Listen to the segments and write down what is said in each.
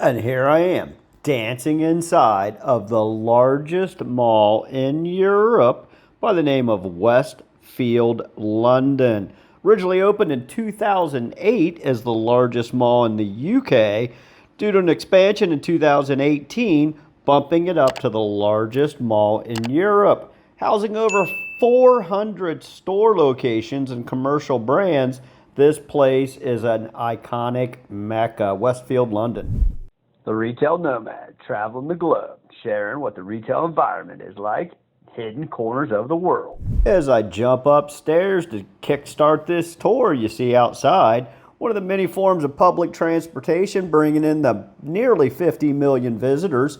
And here I am, dancing inside of the largest mall in Europe by the name of Westfield London. Originally opened in 2008 as the largest mall in the UK, due to an expansion in 2018, bumping it up to the largest mall in Europe, housing over 400 store locations and commercial brands. This place is an iconic mecca, Westfield London. The Retail Nomad, traveling the globe, sharing what the retail environment is like, hidden corners of the world. As I jump upstairs to kickstart this tour you see outside, one of the many forms of public transportation bringing in the nearly 50 million visitors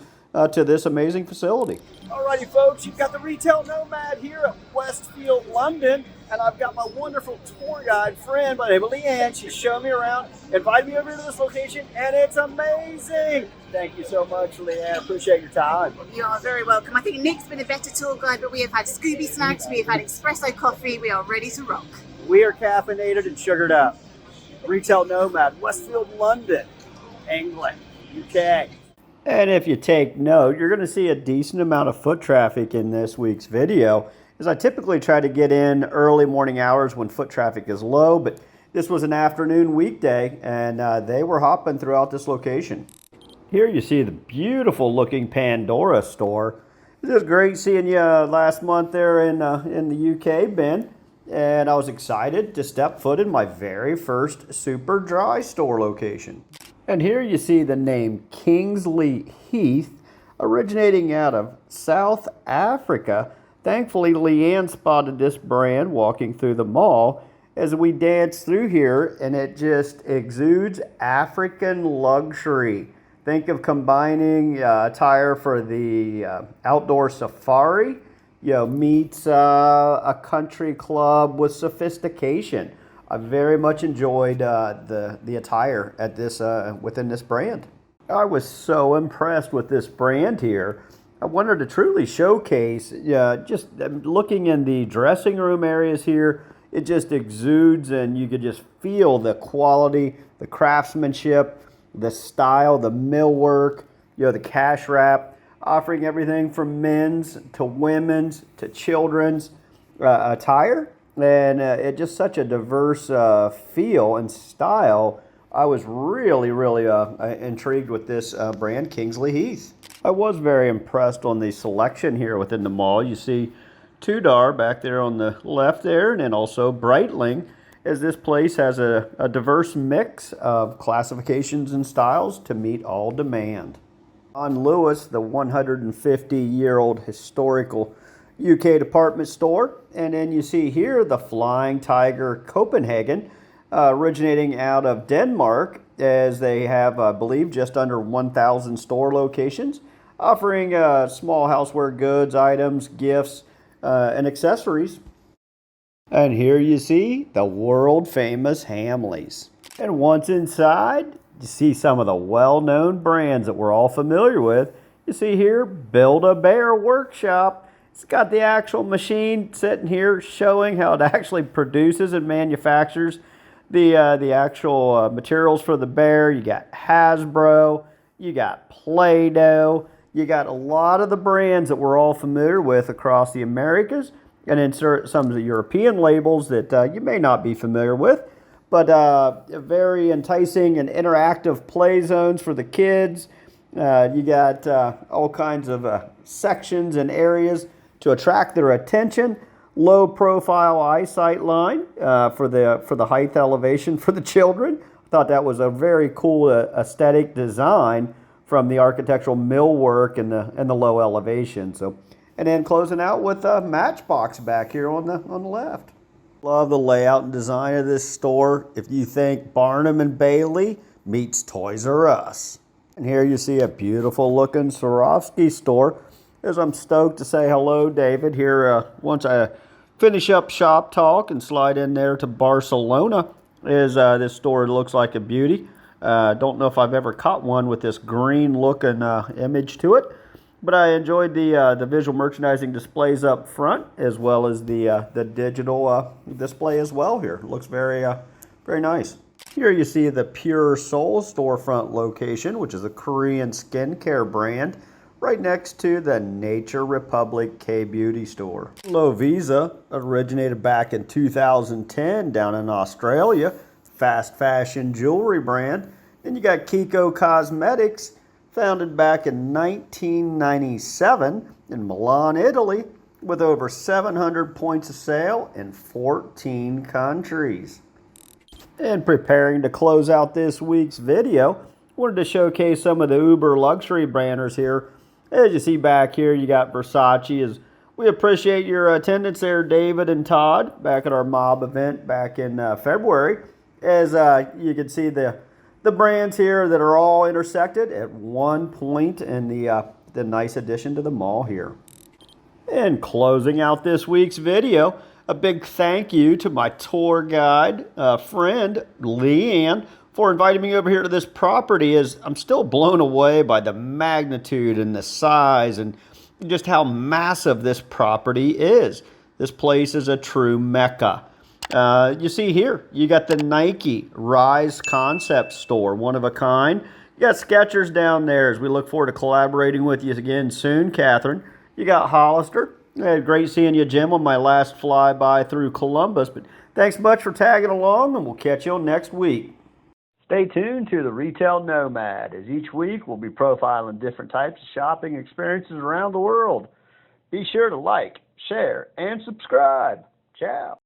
to this amazing facility. Alrighty folks, you've got the Retail Nomad here at Westfield London, and I've got my wonderful tour guide friend by the name of Leanne. She's showing me around, invited me over to this location, and it's amazing. Thank you so much, Leanne. Appreciate your time. You are very welcome. I think Nick's been a better tour guide, but we have had Scooby snacks, we have had espresso coffee, we are ready to rock. We are caffeinated and sugared up. Retail Nomad, Westfield London, England, UK. And if you take note, you're going to see a decent amount of foot traffic in this week's video, as I typically try to get in early morning hours when foot traffic is low, but this was an afternoon weekday, and they were hopping throughout this location. Here you see the beautiful looking Pandora store. It was great seeing you last month there in the UK, Ben, and I was excited to step foot in my very first super dry store location. And here you see the name Kingsley Heath, originating out of South Africa. Thankfully, Leanne spotted this brand walking through the mall as we dance through here, and it just exudes African luxury. Think of combining attire for the outdoor safari, meets a country club with sophistication. I very much enjoyed the attire at this within this brand. I was so impressed with this brand here. I wanted to truly showcase, just looking in the dressing room areas here, it just exudes, and you could just feel the quality, the craftsmanship, the style, the millwork, the cash wrap, offering everything from men's to women's to children's attire. And it just such a diverse feel and style. I was really intrigued with this brand, Kingsley Heath. I was very impressed on the selection here within the mall. You see Tudor back there on the left there, and then also Breitling, as this place has a diverse mix of classifications and styles to meet all demand. On Lewis, the 150-year-old historical UK department store, and then you see here the Flying Tiger Copenhagen, originating out of Denmark, as they have, I believe, just under 1,000 store locations, offering small houseware goods, items, gifts, and accessories. And here you see the world-famous Hamleys. And once inside, you see some of the well-known brands that we're all familiar with. You see here, Build-A-Bear Workshop. It's got the actual machine sitting here showing how it actually produces and manufactures the actual materials for the bear. You got Hasbro, you got Play-Doh, you got a lot of the brands that we're all familiar with across the Americas, and insert some of the European labels that you may not be familiar with, but very enticing and interactive play zones for the kids. You got all kinds of sections and areas to attract their attention. Low profile eyesight line for the height elevation for the children. I thought that was a very cool aesthetic design from the architectural millwork and the low elevation. So, and then closing out with a Matchbox back here on the left. Love the layout and design of this store. If you think Barnum and Bailey meets Toys R Us. And here you see a beautiful looking Swarovski store. As I'm stoked to say hello, David, here once I finish up shop talk and slide in there to Barcelona, is this store looks like a beauty. Don't know if I've ever caught one with this green looking image to it, but I enjoyed the visual merchandising displays up front, as well as the digital display as well here. It looks very nice. Here you see the Pure Soul storefront location, which is a Korean skincare brand, right next to the Nature Republic K-Beauty store. Lovisa originated back in 2010 down in Australia, fast fashion jewelry brand. And you got Kiko Cosmetics, founded back in 1997 in Milan, Italy, with over 700 points of sale in 14 countries. And preparing to close out this week's video, wanted to showcase some of the Uber luxury banners here. As you see back here, you got Versace. We appreciate your attendance there, David and Todd, back at our mob event back in February. As you can see the brands here that are all intersected at one point in the nice addition to the mall here. And closing out this week's video, a big thank you to my tour guide friend, Leanne, for inviting me over here to this property, as I'm still blown away by the magnitude and the size and just how massive this property is. This place is a true mecca. You see here, you got the Nike Rise concept store, one of a kind. You got Skechers down there, as we look forward to collaborating with you again soon, Catherine. You got Hollister. Great seeing you, Jim, on my last flyby through Columbus. But thanks much for tagging along, and we'll catch you on next week. Stay tuned to the Retail Nomad, as each week we'll be profiling different types of shopping experiences around the world. Be sure to like, share, and subscribe. Ciao.